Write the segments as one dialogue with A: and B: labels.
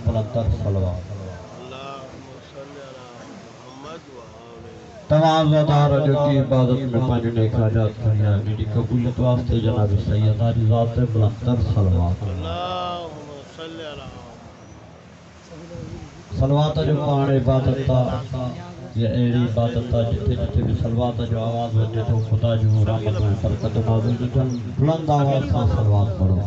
A: बुलंदतर सलवात। तमाम ज़ादार जो की इबादत में पानी ने खाजात करिया मेरी कबूलियत वास्ते जनाब सैयद आली ज़ात बुलंदतर सलवात। सलवात जो पाण इबादत ये अड़ी इबादत जिथे जिथे भी सलवात जो आवाज़ वजे तो खुदा जो रहमत में बरकत नाज़िल हुजन बुलंद आवाज़ सां सलवात पढ़ो।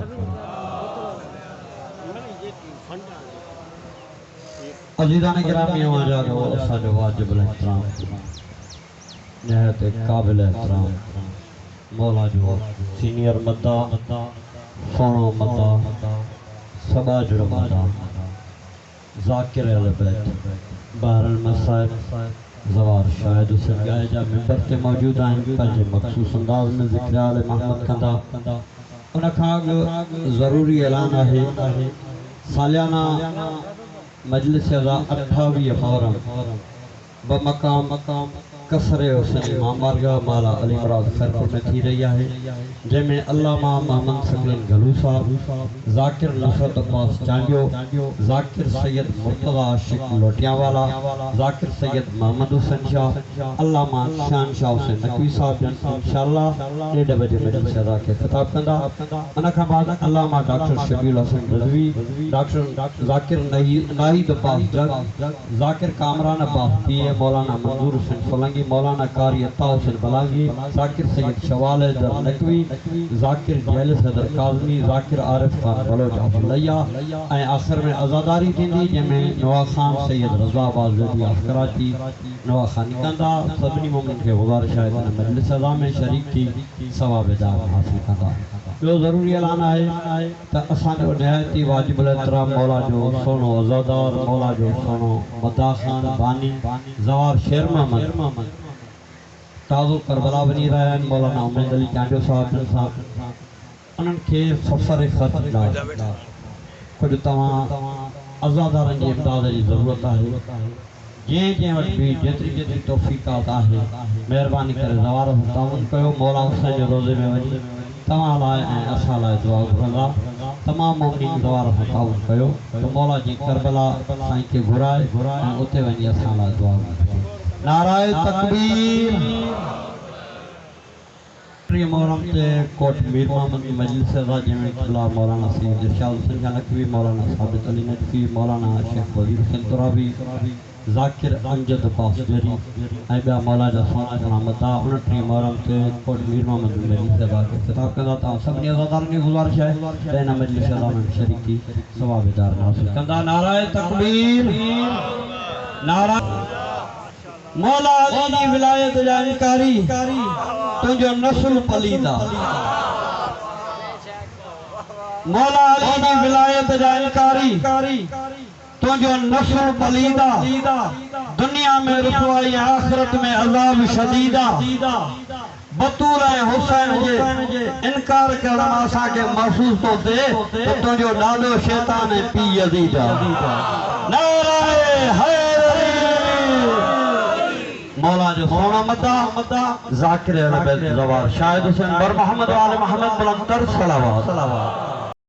A: अज़ीज़ान गिरामी आवाज़ को असांजो वाजिब एहतराम निहायत काबिल एहतराम मौला जो सीनियर मद्दा सोनो मद्दा सबाजुर मद्दा ज़ाकिर अहल बैत बहरल मसाइब ज़वार शाहिद हुसैन गाए जा मिंबर ते मौजूद आहिनि पंहिंजे मखसूस अंदाज़ में ज़िक्र आले मोहम्मद कंदा। उन खां ज़रूरी ऐलान आहे सालियाना मजलिस अज़ा 28 मुहर्रम बमकाम कसरे हुसैन इमाम बारगाह माला अली मुराद खैरपुर में थी रही है जैमें अल्लामा मोहम्मद सकलीन गलू साहब ज़ाकिर नुसरत अब्बास चांडियो ज़ाकिर सैयद मुर्तज़ा आशिक लोटियावाला ज़ाकिर सैयद मोहम्मद हुसैन शाह अल्लामा शान शाह हुसैन नकवी साहब जन इंशाअल्लाह 1:30 बजे मजलिस अज़ा के खिताब कंदा। उन खां बाद अल्लामा डॉक्टर शबील हसन रज़वी डॉक्टर ज़ाकिर नाहिद अब्बास जग ज़ाकिर कामरान अब्बास पीए मौलाना मंजूर हुसैन सोलंकी मौलाना कारी अता हुसैन बलांगी ज़ाकिर सैयद शवाल हैदर नकवी ज़ाकिर जैल सदर काज़मी ज़ाकिर आरिफ खान बलोच अफलैया ऐं आखिर में अज़ादारी थींदी जंहिंमें नवाज़ खान सैयद रज़ा बाज़दी कराची नवाज़ खानी कंदा। सभिनी मोमिन खे गुज़ारिश आहे त मजलिस अज़ा में शरीक थी सवाब दाम हासिल कंदा। ॿियो ज़रूरी ऐलान आहे त असांजो निहायती वाजिबुल एहतराम मौला जो सोनो अज़ादार मौला जो सोनो मद्दा खान बानी ज़वार शेर मोहम्मद ताज़ो करबला वञी रहिया आहिनि मौलाना उमैद अली चांडियो साहब उन्हनि खे सफ़र ख़त ॾाढा कुझु तव्हां अज़ादारनि जी इमदाद जी ज़रूरत आहे जंहिं वटि बि जेतिरी तौफ़ीक़ात आहे महिरबानी करे ज़वार सां ताउन कयो मौला हुसैन जो रोज़े में वञी तव्हां लाइ ऐं असां लाइ दुआ घुरंदा। तमामु मोमिनीन ज़वार सां ताउन कयो त मौला जी करबला साईं खे घुराए ऐं उते वञी असां लाइ दुआ घुरे। नाराए तकबीर। प्रिय मोहरम ते कोट मीर मोहम्मद मजलिस अज़ा जंहिंमें क़िबला मौलाना सैयद इरशाद हुसैन नकवी मौलाना साबित अली नकवी मौलाना शेख वज़ीर हुसैन तुराबी ज़ाकिर अमजद अब्बास जरी ऐं ॿिया मौला जा सोना घणा मदा 29 मुहर्रम ते कोट मीर मोहम्मद मजलिस अज़ा खे ख़िताब कंदा। तव्हां सभिनी अज़ादारनि जी गुज़ारिश आहे त हिन मजलिस अज़ा में शरीक थी सवाबेदार हासिल कंदा। नाराए तकबीर। नारा मौला अली जी विलायत जा इनकारी तुंहिंजो नस्ल पलीदा मौला अली जी विलायत जा इनकारी तुंहिंजो नस्ल पलीदा दुनिया में रुसवाई आखिरत में अज़ाब शदीदा बतूल ऐं हुसैन जे इनकार करण मां असांखे महसूस थो थिए त तुंहिंजो ॾाढो शैतान ऐं पी यज़ीद नाराए हैदरी मौला जो सोना मद्दा ज़ाकिर अहल बैत ज़वार शाहिद हुसैन बर मोहम्मद वाले मोहम्मद बुलंदतर सलावत।